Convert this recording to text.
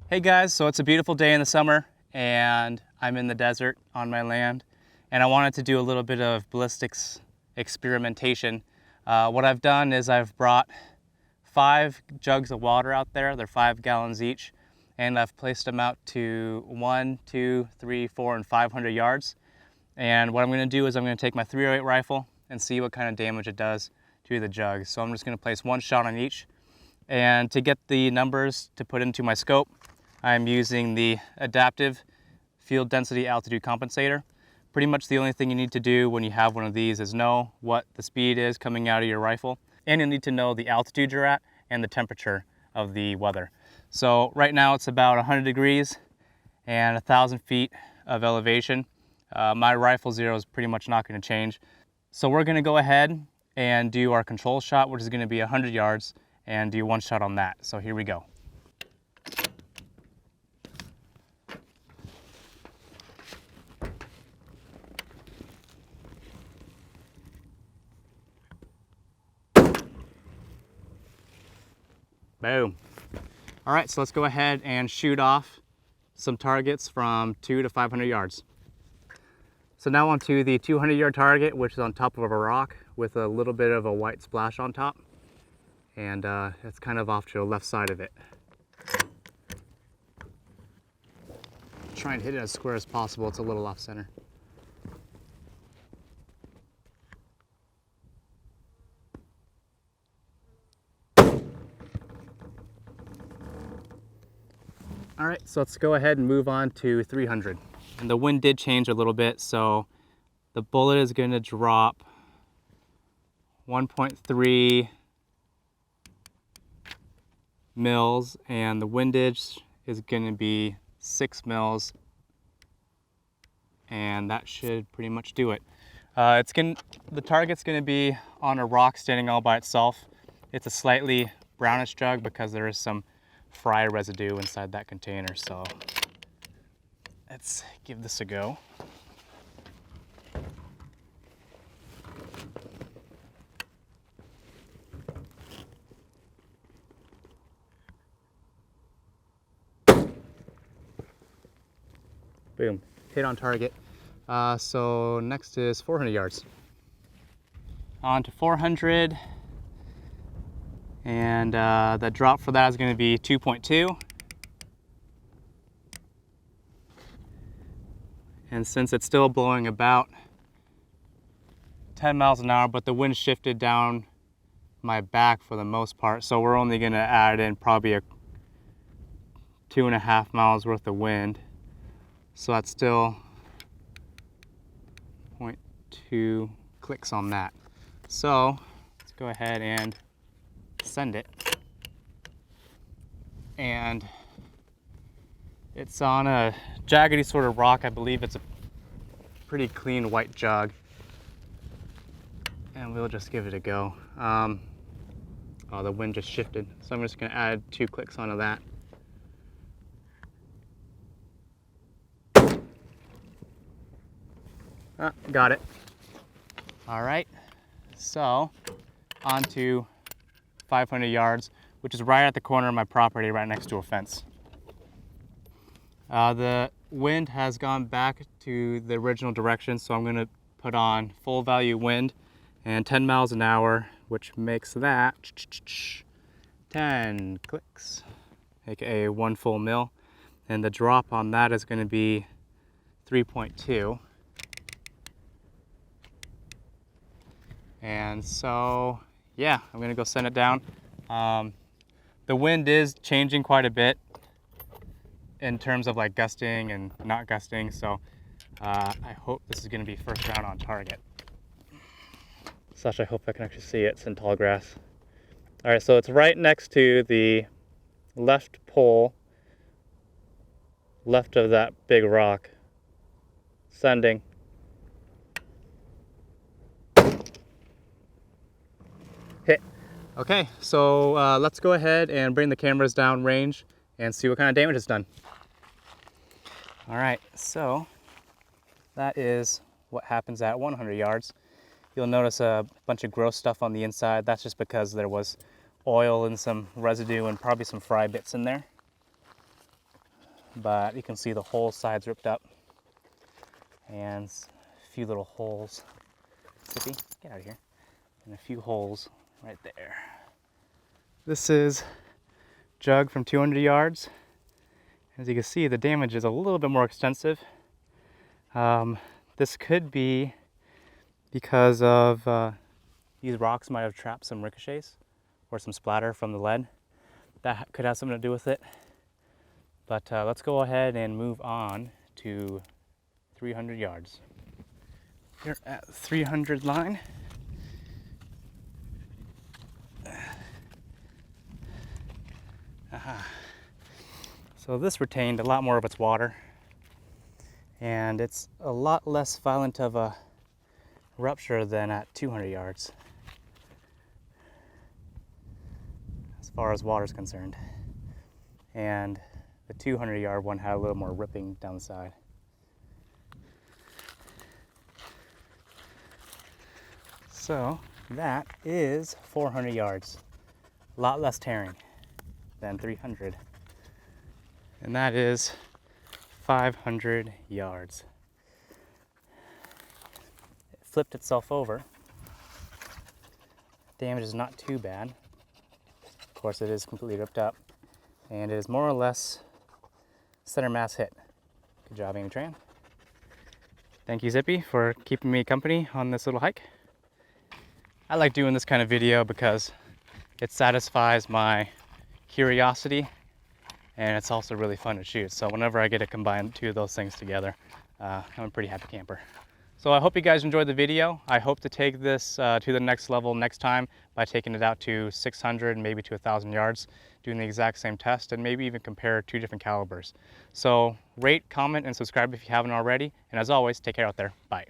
Hey guys, so it's a beautiful day in the summer and I'm in the desert on my land and I wanted to do a little bit of ballistics experimentation. What I've done is I've brought 5 jugs of water out there. They're 5 gallons each, and I've placed them out to 1, 2, 3, 4, and 500 yards. And what I'm going to do is I'm going to take my .308 rifle and see what kind of damage it does to the jugs. So I'm just going to place 1 shot on each. And to get the numbers to put into my scope, I'm using the adaptive field density altitude compensator. Pretty much the only thing you need to do when you have one of these is know what the speed is coming out of your rifle, and you need to know the altitude you're at and the temperature of the weather. So right now it's about 100 degrees and 1,000 feet of elevation. My rifle zero is pretty much not going to change. So we're going to go ahead and do our control shot, which is going to be 100 yards, and do 1 shot on that. So here we go. Boom. All right, so let's go ahead and shoot off some targets from 200 to 500 yards. So now onto the 200-yard target, which is on top of a rock with a little bit of a white splash on top. And it's kind of off to the left side of it. Try and hit it as square as possible. It's a little off center. All right, so let's go ahead and move on to 300. And the wind did change a little bit, so the bullet is going to drop 1.3 mils, and the windage is going to be 6 mils, and that should pretty much do it. The target's going to be on a rock standing all by itself. It's a slightly brownish jug because there is some fry residue inside that container, so let's give this a go. Boom, hit on target. So next is 400 yards. On to 400. And the drop for that is going to be 2.2. And since it's still blowing about 10 miles an hour, but the wind shifted down my back for the most part, so we're only going to add in probably a 2.5 miles worth of wind. So that's still 0.2 clicks on that. So let's go ahead and send it. And it's on a jaggedy sort of rock. I believe it's a pretty clean white jug, and we'll just give it a go. Oh, the wind just shifted, so I'm just going to add 2 clicks onto that. Got it. All right, so on to 500 yards, which is right at the corner of my property, right next to a fence. The wind has gone back to the original direction, so I'm going to put on full value wind and 10 miles an hour, which makes that 10 clicks, aka 1 full mil. And the drop on that is going to be 3.2. And so, yeah, I'm going to go send it down. The wind is changing quite a bit in terms of like gusting and not gusting, so I hope this is going to be first round on target. Slash, I hope I can actually see it. It's in tall grass. All right, so it's right next to the left pole, left of that big rock. Sending. Hit. Okay, so let's go ahead and bring the cameras down range and see what kind of damage it's done. All right, so that is what happens at 100 yards. You'll notice a bunch of gross stuff on the inside. That's just because there was oil and some residue and probably some fry bits in there. but you can see the whole side's ripped up and a few little holes. Zippy, get out of here. And a few holes right there. This is jug from 200 yards. As you can see, the damage is a little bit more extensive. This could be because of these rocks might have trapped some ricochets or some splatter from the lead. That could have something to do with it. But let's go ahead and move on to 300 yards. We're at 300 line. Aha. So this retained a lot more of its water, and it's a lot less violent of a rupture than at 200 yards as far as water is concerned. And the 200 yard one had a little more ripping down the side. So that is 400 yards. A lot less tearing than 300. And that is 500 yards. It flipped itself over. Damage is not too bad. Of course, it is completely ripped up. And it is more or less center mass hit. Good job, Amy Tran. Thank you, Zippy, for keeping me company on this little hike. I like doing this kind of video because it satisfies my curiosity, and it's also really fun to shoot. So whenever I get to combine two of those things together, I'm a pretty happy camper. So I hope you guys enjoyed the video. I hope to take this to the next level next time by taking it out to 600, maybe to 1,000 yards, doing the exact same test, and maybe even compare two different calibers. So rate, comment, and subscribe if you haven't already. And as always, take care out there. Bye.